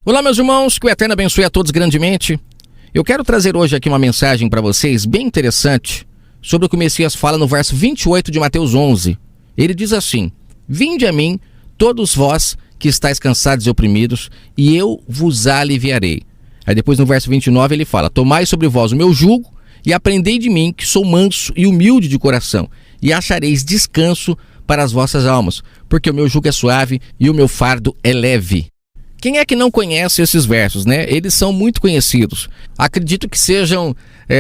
Olá, meus irmãos, que o Eterno abençoe a todos grandemente. Eu quero trazer hoje aqui uma mensagem para vocês bem interessante sobre o que o Messias fala no verso 28 de Mateus 11. Ele diz assim: Vinde a mim, todos vós que estáis cansados e oprimidos, e eu vos aliviarei. Aí depois no verso 29 ele fala: Tomai sobre vós o meu jugo e aprendei de mim, que sou manso e humilde de coração, e achareis descanso para as vossas almas, porque o meu jugo é suave e o meu fardo é leve. Quem é que não conhece esses versos, né? Eles são muito conhecidos. Acredito que sejam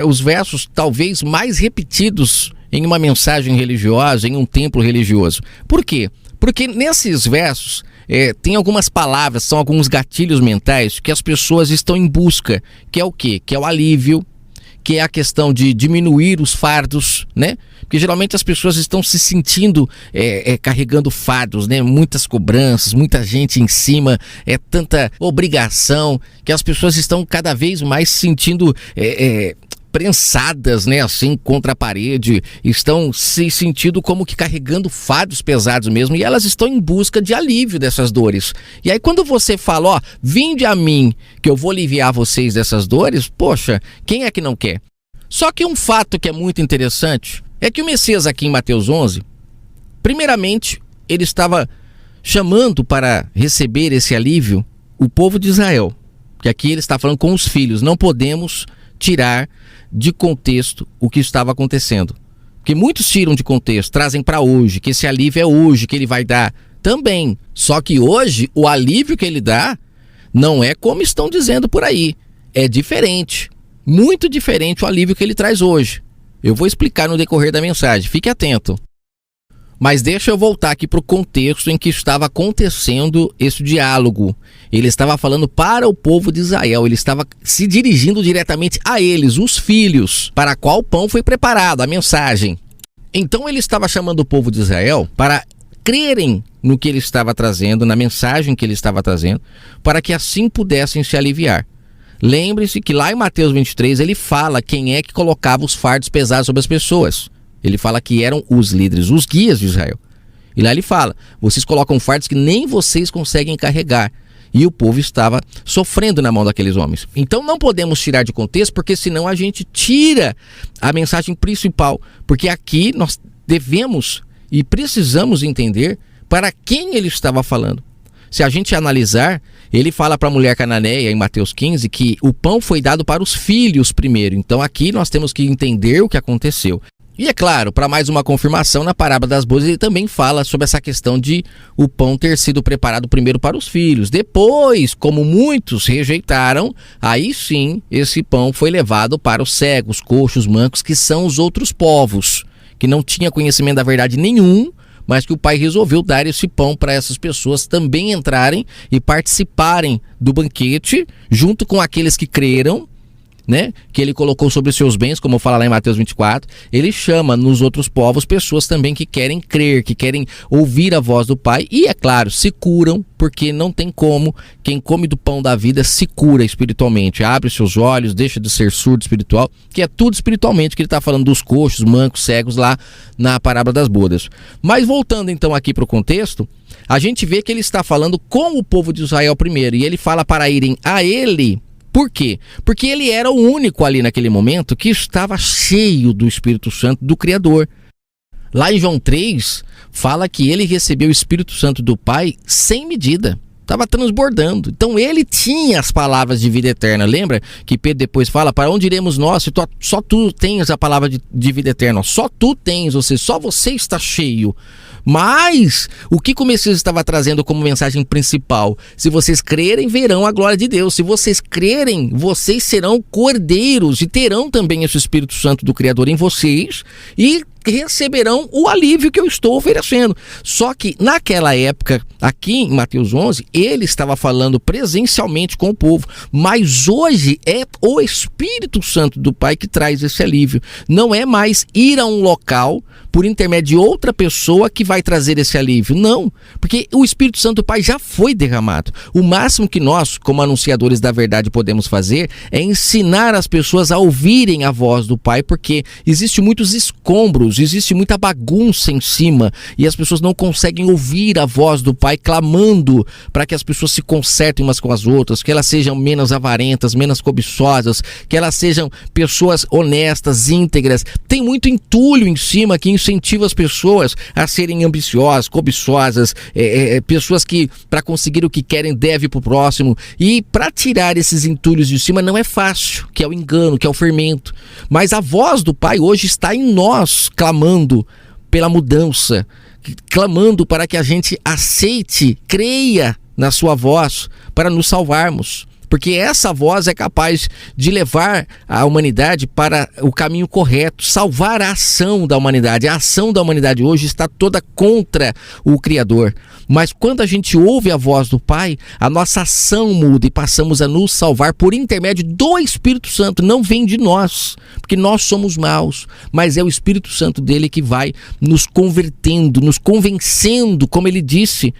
os versos talvez mais repetidos em uma mensagem religiosa, em um templo religioso. Por quê? Porque nesses versos tem algumas palavras, são alguns gatilhos mentais que as pessoas estão em busca, que é o quê? Que é o alívio, que é a questão de diminuir os fardos, né? Porque geralmente as pessoas estão se sentindo carregando fardos, né? Muitas cobranças, muita gente em cima, tanta obrigação, que as pessoas estão cada vez mais se sentindo prensadas, né, assim, contra a parede, estão se sentindo como que carregando fardos pesados mesmo, e elas estão em busca de alívio dessas dores. E aí quando você fala, ó, vinde a mim, que eu vou aliviar vocês dessas dores, poxa, quem é que não quer? Só que um fato que é muito interessante é que o Messias aqui em Mateus 11, primeiramente, ele estava chamando para receber esse alívio o povo de Israel, que aqui ele está falando com os filhos. Não podemos tirar de contexto o que estava acontecendo, porque muitos tiram de contexto, trazem para hoje, que esse alívio é hoje que ele vai dar também, só que hoje o alívio que ele dá não é como estão dizendo por aí, é diferente, muito diferente o alívio que ele traz hoje. Eu vou explicar no decorrer da mensagem, fique atento. Mas deixa eu voltar aqui para o contexto em que estava acontecendo esse diálogo. Ele estava falando para o povo de Israel, ele estava se dirigindo diretamente a eles, os filhos, para qual o pão foi preparado, a mensagem. Então ele estava chamando o povo de Israel para crerem no que ele estava trazendo, na mensagem que ele estava trazendo, para que assim pudessem se aliviar. Lembre-se que lá em Mateus 23 ele fala quem é que colocava os fardos pesados sobre as pessoas. Ele fala que eram os líderes, os guias de Israel. E lá ele fala, vocês colocam fardos que nem vocês conseguem carregar. E o povo estava sofrendo na mão daqueles homens. Então não podemos tirar de contexto, porque senão a gente tira a mensagem principal. Porque aqui nós devemos e precisamos entender para quem ele estava falando. Se a gente analisar, ele fala para a mulher cananeia em Mateus 15 que o pão foi dado para os filhos primeiro. Então aqui nós temos que entender o que aconteceu. E é claro, para mais uma confirmação, na parábola das bodas ele também fala sobre essa questão de o pão ter sido preparado primeiro para os filhos. Depois, como muitos rejeitaram, aí sim esse pão foi levado para os cegos, coxos, mancos, que são os outros povos, que não tinha conhecimento da verdade nenhum, mas que o Pai resolveu dar esse pão para essas pessoas também entrarem e participarem do banquete, junto com aqueles que creram, né, que ele colocou sobre os seus bens, como fala lá em Mateus 24, ele chama nos outros povos pessoas também que querem crer, que querem ouvir a voz do Pai e, é claro, se curam, porque não tem como, quem come do pão da vida se cura espiritualmente, abre seus olhos, deixa de ser surdo espiritual, que é tudo espiritualmente que ele está falando dos coxos, mancos, cegos lá na parábola das bodas. Mas voltando então aqui para o contexto, a gente vê que ele está falando com o povo de Israel primeiro, e ele fala para irem a ele. Por quê? Porque ele era o único ali naquele momento que estava cheio do Espírito Santo do Criador. Lá em João 3, fala que ele recebeu o Espírito Santo do Pai sem medida. Estava transbordando. Então ele tinha as palavras de vida eterna. Lembra que Pedro depois fala, para onde iremos nós? Se só tu tens a palavra de vida eterna. Só tu tens, ou seja, só você está cheio. Mas o que o Messias estava trazendo como mensagem principal? Se vocês crerem, verão a glória de Deus. Se vocês crerem, vocês serão cordeiros e terão também esse Espírito Santo do Criador em vocês e receberão o alívio que eu estou oferecendo. Só que naquela época, aqui em Mateus 11, ele estava falando presencialmente com o povo, mas hoje é o Espírito Santo do Pai que traz esse alívio. Não é mais ir a um local por intermédio de outra pessoa que vai trazer esse alívio. Não, porque o Espírito Santo do Pai já foi derramado. O máximo que nós, como anunciadores da verdade, podemos fazer é ensinar as pessoas a ouvirem a voz do Pai, porque existem muitos escombros entulhos, existe muita bagunça em cima e as pessoas não conseguem ouvir a voz do Pai clamando para que as pessoas se consertem umas com as outras, que elas sejam menos avarentas, menos cobiçosas, que elas sejam pessoas honestas, íntegras. Tem muito entulho em cima que incentiva as pessoas a serem ambiciosas, cobiçosas, pessoas que para conseguir o que querem devem para o próximo. E para tirar esses entulhos de cima não é fácil, que é o engano, que é o fermento. Mas a voz do Pai hoje está em nós, clamando pela mudança, clamando para que a gente aceite, creia na sua voz para nos salvarmos. Porque essa voz é capaz de levar a humanidade para o caminho correto, salvar a ação da humanidade. A ação da humanidade hoje está toda contra o Criador. Mas quando a gente ouve a voz do Pai, a nossa ação muda e passamos a nos salvar por intermédio do Espírito Santo. Não vem de nós, porque nós somos maus, mas é o Espírito Santo dele que vai nos convertendo, nos convencendo, como ele disse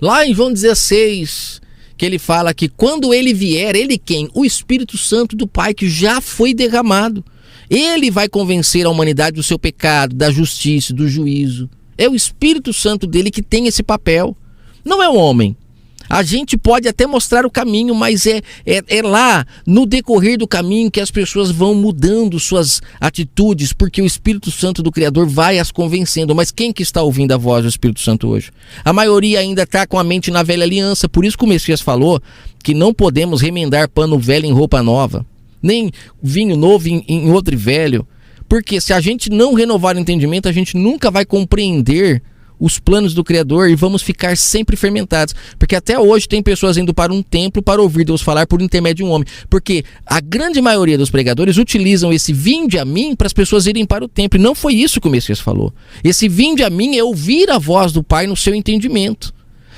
lá em João 16, que ele fala que quando ele vier, ele quem? O Espírito Santo do Pai que já foi derramado. Ele vai convencer a humanidade do seu pecado, da justiça, do juízo. É o Espírito Santo dele que tem esse papel. Não é o homem. A gente pode até mostrar o caminho, mas é lá, no decorrer do caminho, que as pessoas vão mudando suas atitudes, porque o Espírito Santo do Criador vai as convencendo. Mas quem que está ouvindo a voz do Espírito Santo hoje? A maioria ainda está com a mente na velha aliança. Por isso que o Messias falou que não podemos remendar pano velho em roupa nova, nem vinho novo em outro velho. Porque se a gente não renovar o entendimento, a gente nunca vai compreender os planos do Criador e vamos ficar sempre fermentados. Porque até hoje tem pessoas indo para um templo para ouvir Deus falar por intermédio de um homem. Porque a grande maioria dos pregadores utilizam esse vinde a mim para as pessoas irem para o templo. E não foi isso que o Messias falou. Esse vinde a mim é ouvir a voz do Pai no seu entendimento.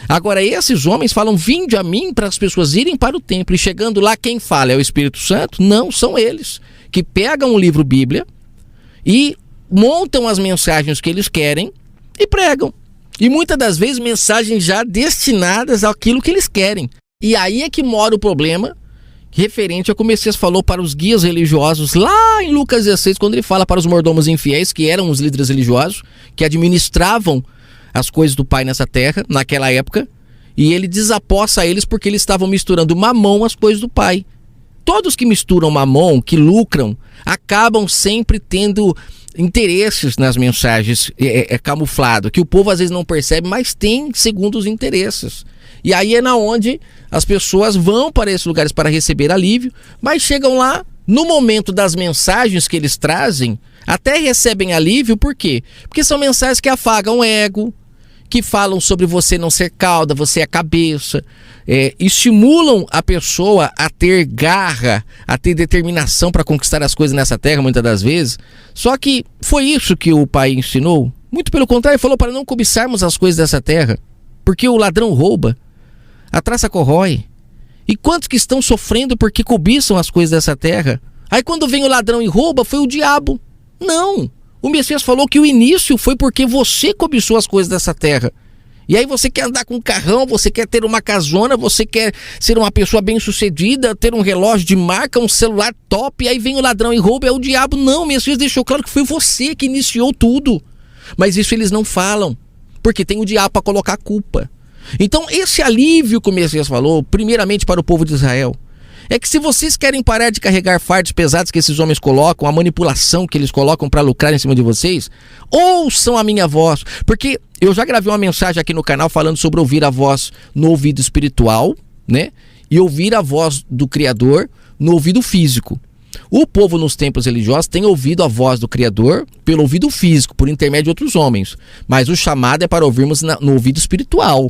Agora esses homens falam vinde a mim para as pessoas irem para o templo. E chegando lá, quem fala é o Espírito Santo? Não, são eles que pegam o livro Bíblia e montam as mensagens que eles querem e pregam. E muitas das vezes mensagens já destinadas àquilo que eles querem. E aí é que mora o problema referente ao que o Messias falou para os guias religiosos lá em Lucas 16, quando ele fala para os mordomos infiéis, que eram os líderes religiosos, que administravam as coisas do Pai nessa terra, naquela época, e ele desapossa eles porque eles estavam misturando mamão às coisas do Pai. Todos que misturam mamão, que lucram, acabam sempre tendo interesses nas mensagens camuflado, que o povo às vezes não percebe, mas tem segundo os interesses. E aí é na onde as pessoas vão para esses lugares para receber alívio, mas chegam lá, no momento das mensagens que eles trazem, até recebem alívio. Por quê? Porque são mensagens que afagam o ego, que falam sobre você não ser cauda, você é cabeça, estimulam a pessoa a ter garra, a ter determinação para conquistar as coisas nessa terra, muitas das vezes. Só que foi isso que o Pai ensinou? Muito pelo contrário, ele falou para não cobiçarmos as coisas dessa terra, porque o ladrão rouba, a traça corrói. E quantos que estão sofrendo porque cobiçam as coisas dessa terra? Aí quando vem o ladrão e rouba, foi o diabo. Não! O Messias falou que o início foi porque você cobiçou as coisas dessa terra. E aí você quer andar com um carrão, você quer ter uma casona, você quer ser uma pessoa bem-sucedida, ter um relógio de marca, um celular top, e aí vem o ladrão e rouba, é o diabo. Não, o Messias deixou claro que foi você que iniciou tudo. Mas isso eles não falam, porque tem o diabo para colocar a culpa. Então esse alívio que o Messias falou, primeiramente para o povo de Israel, é que se vocês querem parar de carregar fardos pesados que esses homens colocam, a manipulação que eles colocam para lucrar em cima de vocês, ouçam a minha voz. Porque eu já gravei uma mensagem aqui no canal falando sobre ouvir a voz no ouvido espiritual, né? E ouvir a voz do Criador no ouvido físico. O povo nos templos religiosos tem ouvido a voz do Criador pelo ouvido físico, por intermédio de outros homens. Mas o chamado é para ouvirmos no ouvido espiritual.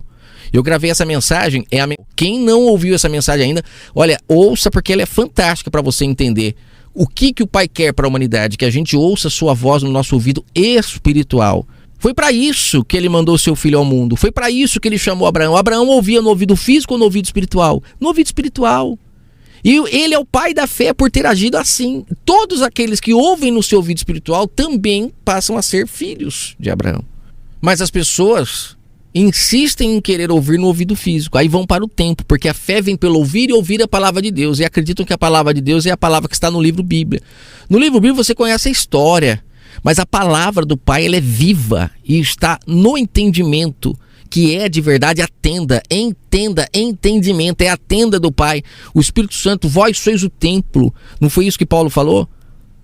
Eu gravei essa mensagem, quem não ouviu essa mensagem ainda, olha, ouça, porque ela é fantástica para você entender o que o Pai quer para a humanidade, que a gente ouça a sua voz no nosso ouvido espiritual. Foi para isso que ele mandou seu filho ao mundo, foi para isso que ele chamou Abraão. Abraão ouvia no ouvido físico ou no ouvido espiritual? No ouvido espiritual. E ele é o pai da fé por ter agido assim. Todos aqueles que ouvem no seu ouvido espiritual também passam a ser filhos de Abraão. Mas as pessoas insistem em querer ouvir no ouvido físico, aí vão para o templo, porque a fé vem pelo ouvir e ouvir a palavra de Deus, e acreditam que a palavra de Deus é a palavra que está no livro Bíblia. No livro Bíblia você conhece a história, Mas a palavra do Pai, ela é viva e está no entendimento, que é de verdade a tenda. Entenda, entendimento, é a tenda do Pai. O Espírito Santo, vós sois o templo. Não foi isso que Paulo falou?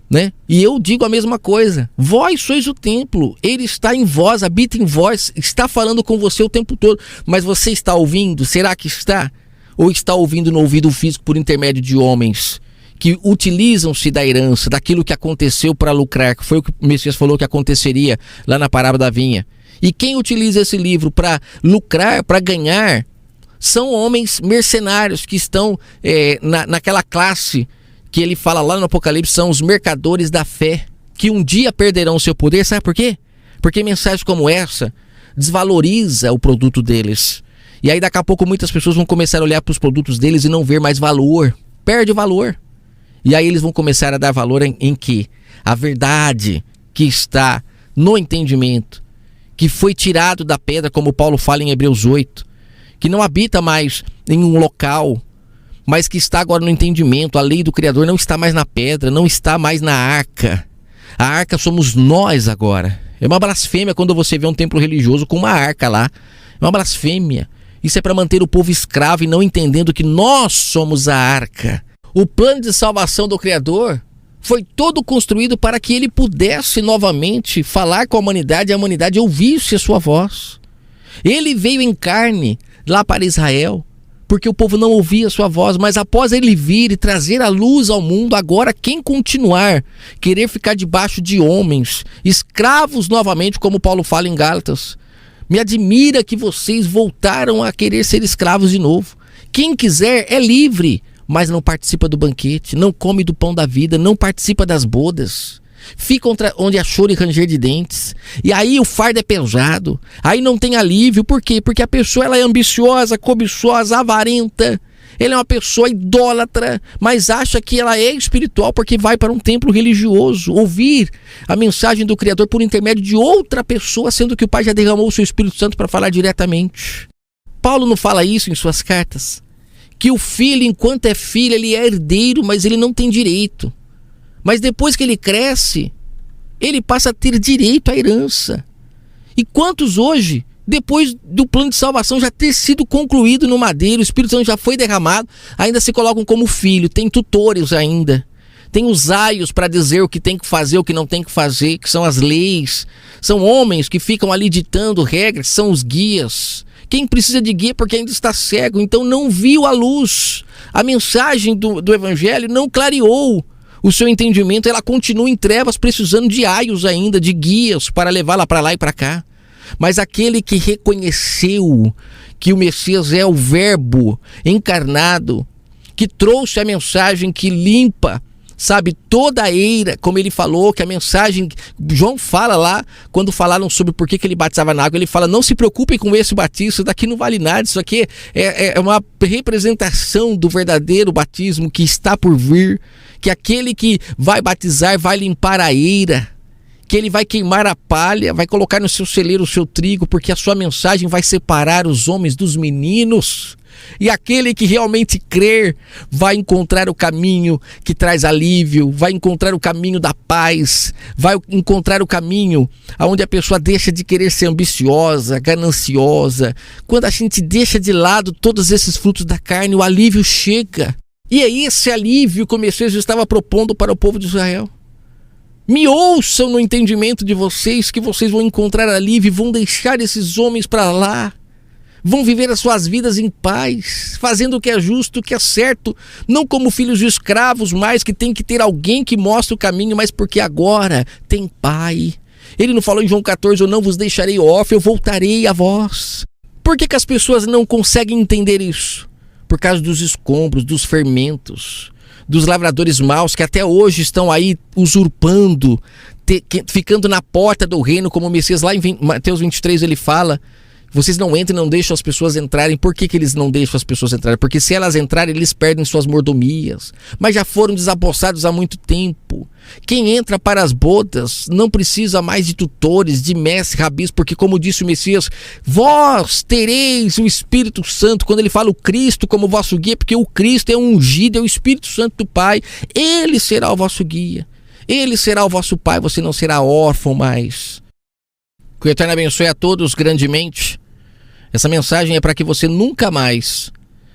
Né? E eu digo a mesma coisa. Vós sois o templo. Ele está em vós, habita em vós, está falando com você o tempo todo. Mas você está ouvindo? Será que está? Ou está ouvindo no ouvido físico por intermédio de homens que utilizam-se da herança, daquilo que aconteceu para lucrar, que foi o que o Messias falou que aconteceria lá na parábola da vinha. E quem utiliza esse livro para lucrar, para ganhar, são homens mercenários que estão naquela classe que ele fala lá no Apocalipse, são os mercadores da fé, que um dia perderão o seu poder. Sabe por quê? Porque mensagens como essa desvaloriza o produto deles. E aí daqui a pouco muitas pessoas vão começar a olhar para os produtos deles e não ver mais valor. Perde valor. E aí eles vão começar a dar valor em quê? A verdade que está no entendimento, que foi tirado da pedra, como Paulo fala em Hebreus 8, que não habita mais em um local, mas que está agora no entendimento. A lei do Criador não está mais na pedra, não está mais na arca. A arca somos nós agora. É uma blasfêmia quando você vê um templo religioso com uma arca lá. É uma blasfêmia. Isso é para manter o povo escravo e não entendendo que nós somos a arca. O plano de salvação do Criador foi todo construído para que ele pudesse novamente falar com a humanidade e a humanidade ouvisse a sua voz. Ele veio em carne lá para Israel, porque o povo não ouvia a sua voz, mas após ele vir e trazer a luz ao mundo, agora quem continuar, querer ficar debaixo de homens, escravos novamente, como Paulo fala em Gálatas, me admira que vocês voltaram a querer ser escravos de novo. Quem quiser é livre, mas não participa do banquete, não come do pão da vida, não participa das bodas. Fica onde há choro e ranger de dentes. E aí o fardo é pesado. Aí não tem alívio. Por quê? Porque a pessoa ela é ambiciosa, cobiçosa, avarenta. Ela é uma pessoa idólatra, mas acha que ela é espiritual porque vai para um templo religioso ouvir a mensagem do Criador por intermédio de outra pessoa, sendo que o Pai já derramou o seu Espírito Santo para falar diretamente. Paulo não fala isso em suas cartas? Que o filho, enquanto é filho, ele é herdeiro, mas ele não tem direito. Mas depois que ele cresce, ele passa a ter direito à herança. E quantos hoje, depois do plano de salvação já ter sido concluído no madeiro, o Espírito Santo já foi derramado, ainda se colocam como filho, tem tutores ainda. Tem os aios para dizer o que tem que fazer, o que não tem que fazer, que são as leis. São homens que ficam ali ditando regras, são os guias. Quem precisa de guia porque ainda está cego, então não viu a luz. A mensagem do Evangelho não clareou o seu entendimento, ela continua em trevas, precisando de aios ainda, de guias para levá-la para lá e para cá. Mas aquele que reconheceu que o Messias é o Verbo encarnado, que trouxe a mensagem que limpa, sabe, toda a eira, como ele falou, que a mensagem, João fala lá, quando falaram sobre por que ele batizava na água, ele fala, não se preocupem com esse batismo, isso daqui não vale nada, isso aqui é uma representação do verdadeiro batismo que está por vir, que aquele que vai batizar vai limpar a eira, que ele vai queimar a palha, vai colocar no seu celeiro o seu trigo, porque a sua mensagem vai separar os homens dos meninos. E aquele que realmente crer vai encontrar o caminho que traz alívio, vai encontrar o caminho da paz, vai encontrar o caminho onde a pessoa deixa de querer ser ambiciosa, gananciosa. Quando a gente deixa de lado todos esses frutos da carne, o alívio chega. E é esse alívio que o Messias estava propondo para o povo de Israel. Me ouçam no entendimento de vocês, que vocês vão encontrar alívio e vão deixar esses homens para lá. Vão viver as suas vidas em paz, fazendo o que é justo, o que é certo, não como filhos de escravos, mas que tem que ter alguém que mostre o caminho, mas porque agora tem pai. Ele não falou em João 14, eu não vos deixarei órfão, eu voltarei a vós. Por que as pessoas não conseguem entender isso? Por causa dos escombros, dos fermentos, dos lavradores maus que até hoje estão aí usurpando, ficando na porta do reino, como o Messias lá em Mateus 23 ele fala. Vocês não entram e não deixam as pessoas entrarem. Por que eles não deixam as pessoas entrarem? Porque se elas entrarem, eles perdem suas mordomias. Mas já foram desapossados há muito tempo. Quem entra para as bodas não precisa mais de tutores, de mestres, rabis, porque como disse o Messias, vós tereis o Espírito Santo. Quando ele fala o Cristo como vosso guia, porque o Cristo é ungido, é o Espírito Santo do Pai. Ele será o vosso guia. Ele será o vosso pai, você não será órfão mais. Que o Eterno abençoe a todos grandemente. Essa mensagem é para que você nunca mais,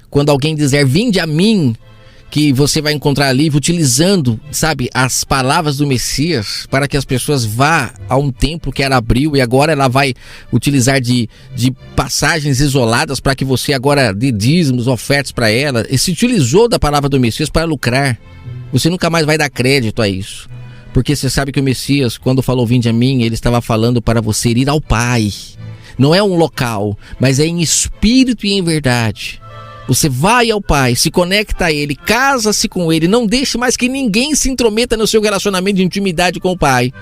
quando alguém dizer vinde a mim, que você vai encontrar alívio, utilizando, sabe, as palavras do Messias, para que as pessoas vá a um templo que ela abriu e agora ela vai utilizar de passagens isoladas para que você agora dê dízimos, ofertas para ela. E se utilizou da palavra do Messias para lucrar. Você nunca mais vai dar crédito a isso. Porque você sabe que o Messias, quando falou vinde a mim, ele estava falando para você ir ao Pai. Não é um local, mas é em espírito e em verdade. Você vai ao Pai, se conecta a Ele, casa-se com Ele, não deixe mais que ninguém se intrometa no seu relacionamento de intimidade com o Pai.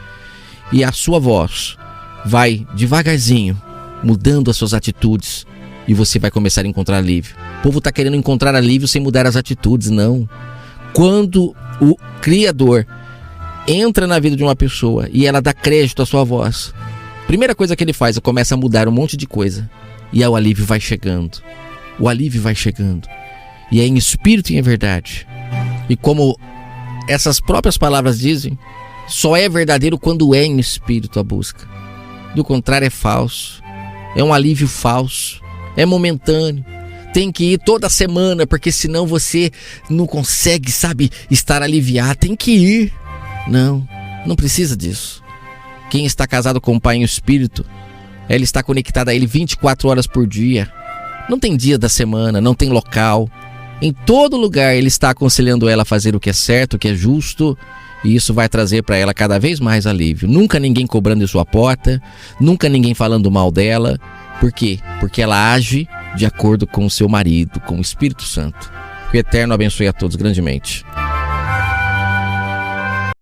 E a sua voz vai devagarzinho, mudando as suas atitudes, e você vai começar a encontrar alívio. O povo está querendo encontrar alívio sem mudar as atitudes, não. Quando o Criador entra na vida de uma pessoa e ela dá crédito à sua voz, a primeira coisa que ele faz é começa a mudar um monte de coisa, e aí o alívio vai chegando. O alívio vai chegando. E é em espírito e em verdade. E como essas próprias palavras dizem, só é verdadeiro quando é em espírito a busca. Do contrário é falso. É um alívio falso. É momentâneo. Tem que ir toda semana, porque senão você não consegue, sabe, estar aliviado. Tem que ir. Não precisa disso. Quem está casado com o Pai em espírito, ela está conectada a Ele 24 horas por dia. Não tem dia da semana, não tem local. Em todo lugar Ele está aconselhando ela a fazer o que é certo, o que é justo. E isso vai trazer para ela cada vez mais alívio. Nunca ninguém cobrando em sua porta. Nunca ninguém falando mal dela. Por quê? Porque ela age de acordo com o seu marido, com o Espírito Santo. Que o Eterno abençoe a todos grandemente.